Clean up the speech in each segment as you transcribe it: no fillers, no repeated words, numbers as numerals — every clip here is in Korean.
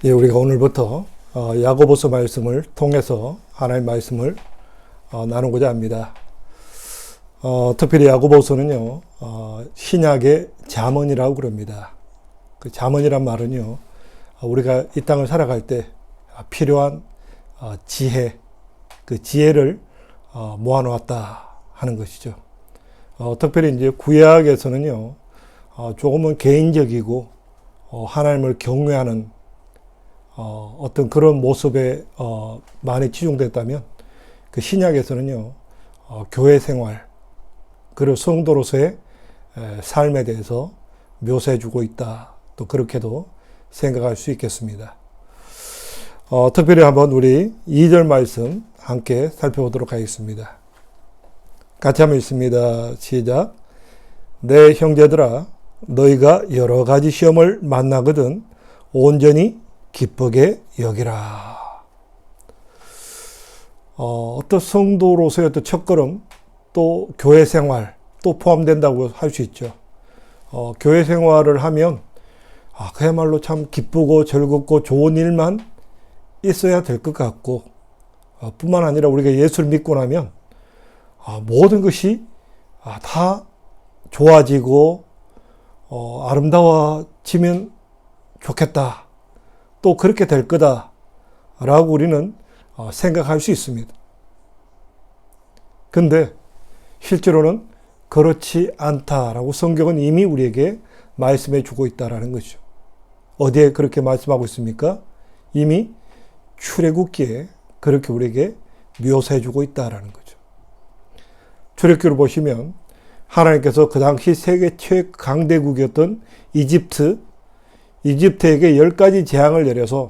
예, 우리가 오늘부터 야고보서 말씀을 통해서 하나님의 말씀을 나누고자 합니다. 특별히 야고보서는요, 신약의 잠언이라고 그럽니다. 그 잠언이란 말은요, 우리가 이 땅을 살아갈 때 필요한 지혜, 그 지혜를 모아놓았다 하는 것이죠. 특별히 이제 구약에서는요, 조금은 개인적이고 하나님을 경외하는 어떤 그런 모습에 많이 치중됐다면, 그 신약에서는요, 교회 생활, 그리고 성도로서의 삶에 대해서 묘사해주고 있다. 또 그렇게도 생각할 수 있겠습니다. 특별히 한번 우리 2절 말씀 함께 살펴보도록 하겠습니다. 같이 한번 읽습니다. 시작. 내 형제들아, 너희가 여러 가지 시험을 만나거든 온전히 기쁘게 여기라. 어떤 성도로서의 어떤 첫걸음, 또 교회 생활, 또 포함된다고 할 수 있죠. 교회 생활을 하면, 그야말로 참 기쁘고 즐겁고 좋은 일만 있어야 될 것 같고, 뿐만 아니라 우리가 예수를 믿고 나면, 모든 것이 다 좋아지고, 아름다워지면 좋겠다. 또 그렇게 될 거다라고 우리는 생각할 수 있습니다. 근데 실제로는 그렇지 않다라고 성경은 이미 우리에게 말씀해 주고 있다라는 거죠. 어디에 그렇게 말씀하고 있습니까? 이미 출애굽기에 그렇게 우리에게 묘사해 주고 있다라는 거죠. 출애굽기를 보시면 하나님께서 그 당시 세계 최강대국이었던 이집트에게 10가지 재앙을 내려서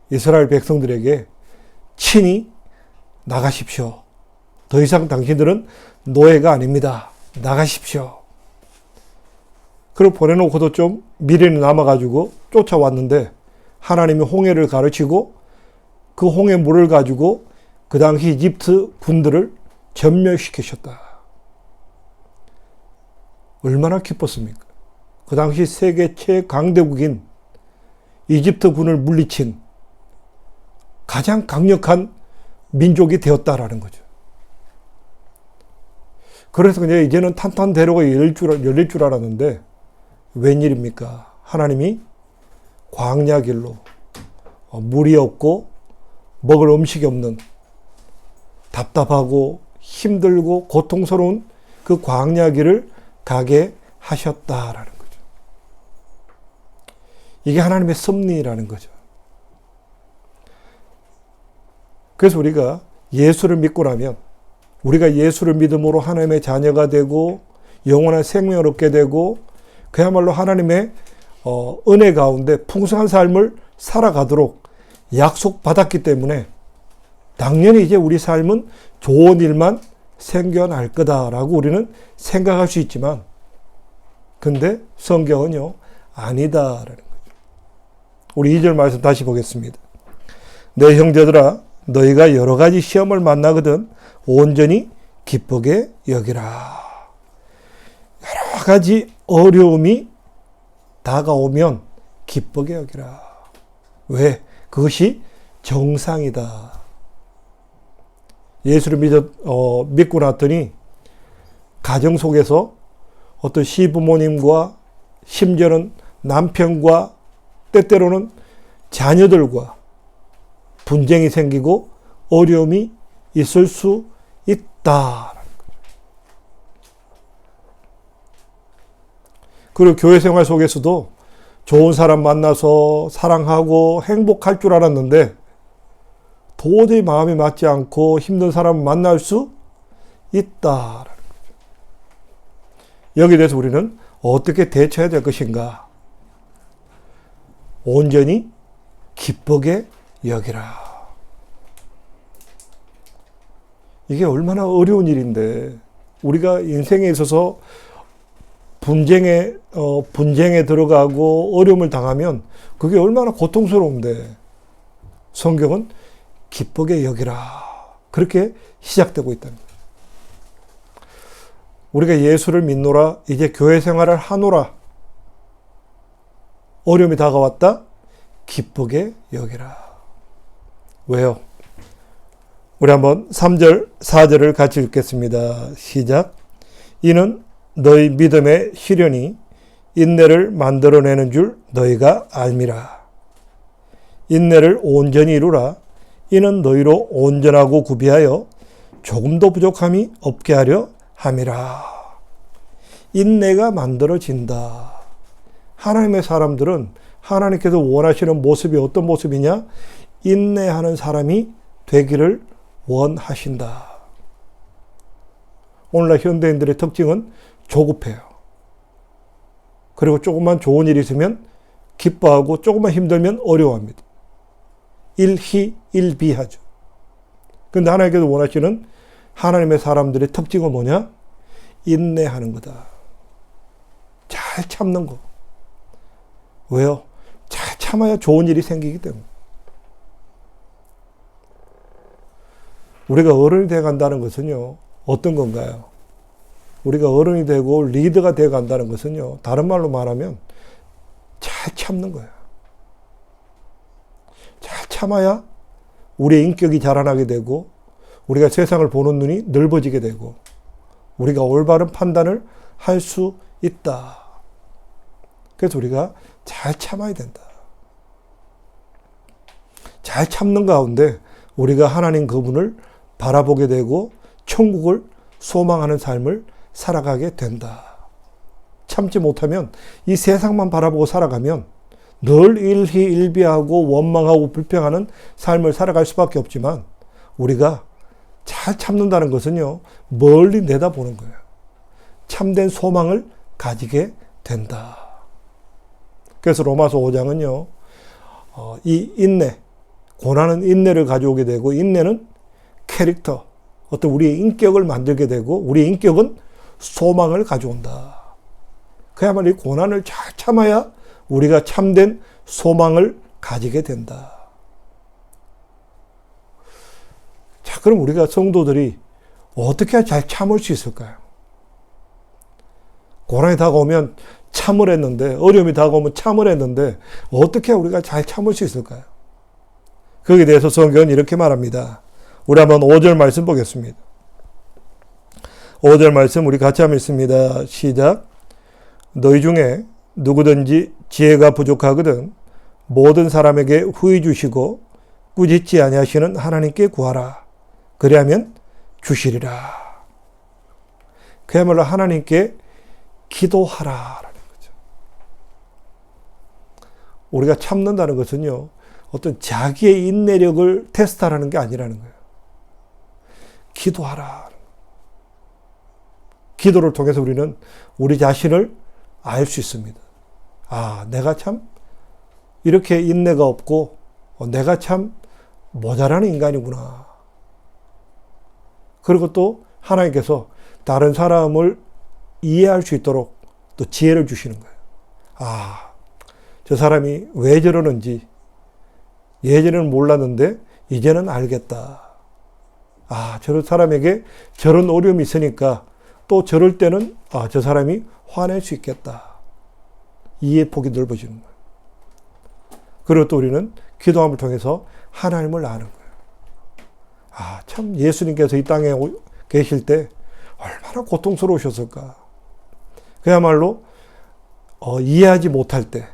이스라엘 백성들에게 친히 나가십시오. 더 이상 당신들은 노예가 아닙니다. 나가십시오. 그리고 보내놓고도 좀 미련이 남아가지고 쫓아왔는데 하나님이 홍해를 가르치고 그 홍해 물을 가지고 그 당시 이집트 군들을 전멸시키셨다. 얼마나 기뻤습니까? 그 당시 세계 최강대국인 이집트 군을 물리친 가장 강력한 민족이 되었다라는 거죠. 그래서 그냥 이제는 탄탄대로가 열릴 줄 알았는데 웬일입니까? 하나님이 광야 길로 물이 없고 먹을 음식이 없는 답답하고 힘들고 고통스러운 그 광야 길을 가게 하셨다라는 거죠. 이게 하나님의 섭리라는 거죠. 그래서 우리가 예수를 믿고 나면 우리가 예수를 믿음으로 하나님의 자녀가 되고 영원한 생명을 얻게 되고 그야말로 하나님의 은혜 가운데 풍성한 삶을 살아가도록 약속받았기 때문에 당연히 이제 우리 삶은 좋은 일만 생겨날 거다라고 우리는 생각할 수 있지만 근데 성경은요 아니다라는 거죠. 우리 2절 말씀 다시 보겠습니다. 내 형제들아 너희가 여러 가지 시험을 만나거든 온전히 기쁘게 여기라. 여러 가지 어려움이 다가오면 기쁘게 여기라. 왜? 그것이 정상이다. 예수를 믿고 났더니 가정 속에서 어떤 시부모님과 심지어는 남편과 때때로는 자녀들과 분쟁이 생기고 어려움이 있을 수 있다. 그리고 교회 생활 속에서도 좋은 사람 만나서 사랑하고 행복할 줄 알았는데 도저히 마음이 맞지 않고 힘든 사람을 만날 수 있다. 여기에 대해서 우리는 어떻게 대처해야 될 것인가? 온전히 기쁘게 여기라. 이게 얼마나 어려운 일인데 우리가 인생에 있어서 분쟁에 들어가고 어려움을 당하면 그게 얼마나 고통스러운데 성경은 기쁘게 여기라. 그렇게 시작되고 있다는 거예요. 우리가 예수를 믿노라. 이제 교회 생활을 하노라. 어려움이 다가왔다. 기쁘게 여기라. 왜요? 우리 한번 3절, 4절을 같이 읽겠습니다. 시작. 이는 너희 믿음의 시련이 인내를 만들어내는 줄 너희가 알미라. 인내를 온전히 이루라. 이는 너희로 온전하고 구비하여 조금도 부족함이 없게 하려 함이라. 인내가 만들어진다. 하나님의 사람들은 하나님께서 원하시는 모습이 어떤 모습이냐? 인내하는 사람이 되기를 원하신다. 오늘날 현대인들의 특징은 조급해요. 그리고 조금만 좋은 일이 있으면 기뻐하고 조금만 힘들면 어려워합니다. 일희일비하죠. 그런데 하나님께서 원하시는 하나님의 사람들의 특징은 뭐냐? 인내하는 거다. 잘 참는 거. 왜요? 잘 참아야 좋은 일이 생기기 때문에. 우리가 어른이 되어 간다는 것은요, 어떤 건가요? 우리가 어른이 되고 리더가 되어 간다는 것은요, 다른 말로 말하면 잘 참는 거예요. 잘 참아야 우리의 인격이 자라나게 되고, 우리가 세상을 보는 눈이 넓어지게 되고, 우리가 올바른 판단을 할 수 있다. 그래서 우리가 잘 참아야 된다. 잘 참는 가운데 우리가 하나님 그분을 바라보게 되고 천국을 소망하는 삶을 살아가게 된다. 참지 못하면 이 세상만 바라보고 살아가면 늘 일희일비하고 원망하고 불평하는 삶을 살아갈 수밖에 없지만 우리가 잘 참는다는 것은요, 멀리 내다보는 거예요. 참된 소망을 가지게 된다. 그래서 로마서 5장은요, 이 인내, 고난은 인내를 가져오게 되고, 인내는 캐릭터, 어떤 우리의 인격을 만들게 되고, 우리의 인격은 소망을 가져온다. 그야말로 이 고난을 잘 참아야 우리가 참된 소망을 가지게 된다. 자, 그럼 우리가 성도들이 어떻게 잘 참을 수 있을까요? 고난이 다가오면 참을 했는데, 어려움이 다가오면 참을 했는데, 어떻게 우리가 잘 참을 수 있을까요? 거기에 대해서 성경은 이렇게 말합니다. 우리 한번 5절 말씀 보겠습니다. 5절 말씀 우리 같이 한번 읽습니다. 시작. 너희 중에 누구든지 지혜가 부족하거든 모든 사람에게 후히 주시고 꾸짖지 아니하시는 하나님께 구하라. 그리하면 주시리라. 그야말로 하나님께 기도하라라는 거죠. 우리가 참는다는 것은요, 어떤 자기의 인내력을 테스트하라는 게 아니라는 거예요. 기도하라. 기도를 통해서 우리는 우리 자신을 알 수 있습니다. 아, 내가 참 이렇게 인내가 없고 내가 참 모자라는 인간이구나. 그리고 또 하나님께서 다른 사람을 이해할 수 있도록 또 지혜를 주시는 거예요. 아, 저 사람이 왜 저러는지 예전에는 몰랐는데 이제는 알겠다. 아, 저 사람에게 저런 어려움이 있으니까 또 저럴 때는 아, 저 사람이 화낼 수 있겠다. 이해 폭이 넓어지는 거예요. 그리고 또 우리는 기도함을 통해서 하나님을 아는 거예요. 아, 참 예수님께서 이 땅에 계실 때 얼마나 고통스러우셨을까. 그야말로 이해하지 못할 때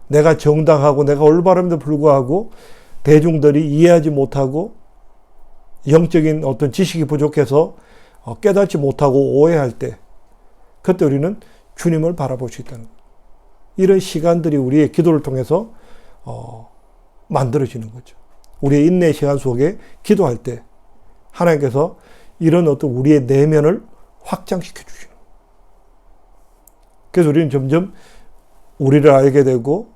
내가 정당하고 내가 올바름에도 불구하고 대중들이 이해하지 못하고 영적인 어떤 지식이 부족해서 깨닫지 못하고 오해할 때 그때 우리는 주님을 바라볼 수 있다는 거예요. 이런 시간들이 우리의 기도를 통해서 만들어지는 거죠. 우리의 인내 시간 속에 기도할 때 하나님께서 이런 어떤 우리의 내면을 확장시켜 주시는 거예요. 그래서 우리는 점점 우리를 알게 되고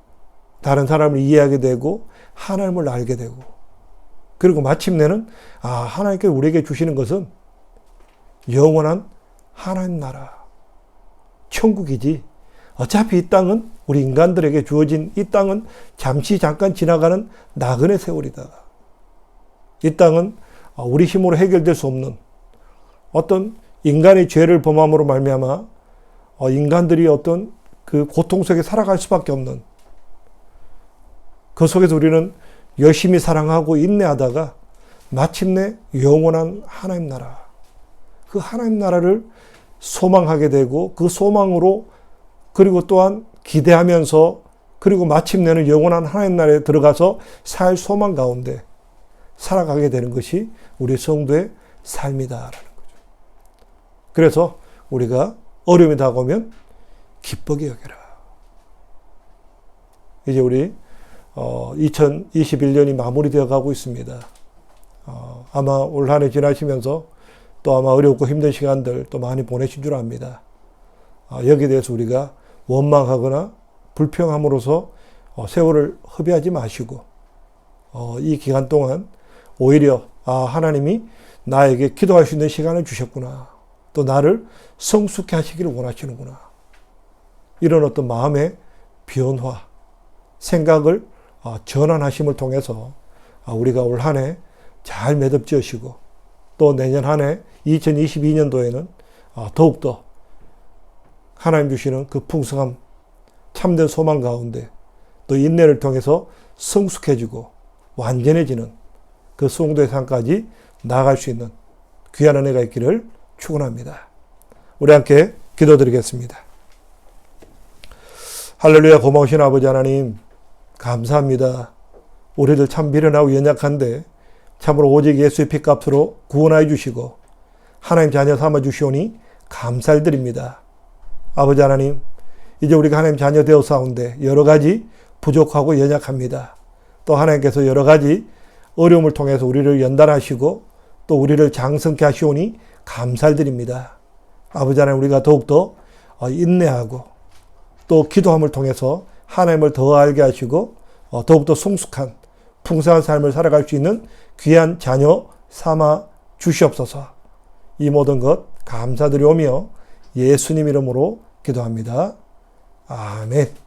다른 사람을 이해하게 되고 하나님을 알게 되고 그리고 마침내는 아, 하나님께서 우리에게 주시는 것은 영원한 하나님 나라 천국이지 어차피 이 땅은 우리 인간들에게 주어진 이 땅은 잠시 잠깐 지나가는 나그네 세월이다. 이 땅은 우리 힘으로 해결될 수 없는 어떤 인간의 죄를 범함으로 말미암아 인간들이 어떤 그 고통 속에 살아갈 수밖에 없는 그 속에서 우리는 열심히 사랑하고 인내하다가 마침내 영원한 하나님 나라, 그 하나님 나라를 소망하게 되고 그 소망으로 그리고 또한 기대하면서 그리고 마침내는 영원한 하나님 나라에 들어가서 살 소망 가운데 살아가게 되는 것이 우리 성도의 삶이다라는 거죠. 그래서 우리가 어려움이 다가오면 기쁘게 여겨라. 이제 우리 2021년이 마무리되어 가고 있습니다. 아마 올 한 해 지나시면서 또 아마 어렵고 힘든 시간들 또 많이 보내신 줄 압니다. 여기에 대해서 우리가 원망하거나 불평함으로써 세월을 허비하지 마시고 이 기간 동안 오히려 하나님이 나에게 기도할 수 있는 시간을 주셨구나. 또 나를 성숙해 하시기를 원하시는구나. 이런 어떤 마음의 변화, 생각을 전환하심을 통해서 우리가 올 한 해 잘 매듭지으시고 또 내년 한 해 2022년도에는 더욱더 하나님 주시는 그 풍성함, 참된 소망 가운데 또 인내를 통해서 성숙해지고 완전해지는 그 성도의 삶까지 나아갈 수 있는 귀한 은혜가 있기를 축원합니다. 우리 함께 기도드리겠습니다. 할렐루야. 고마우신 아버지 하나님 감사합니다. 우리들 참 미련하고 연약한데 참으로 오직 예수의 피값으로 구원하여 주시고 하나님 자녀 삼아 주시오니 감사를 드립니다. 아버지 하나님, 이제 우리가 하나님 자녀 되어사온데 여러 가지 부족하고 연약합니다. 또 하나님께서 여러 가지 어려움을 통해서 우리를 연단하시고 또 우리를 장성케 하시오니 감사를 드립니다. 아버지 하나님, 우리가 더욱더 인내하고 또 기도함을 통해서 하나님을 더 알게 하시고 더욱더 성숙한 풍성한 삶을 살아갈 수 있는 귀한 자녀 삼아 주시옵소서. 이 모든 것 감사드리오며 예수님 이름으로 기도합니다. 아멘.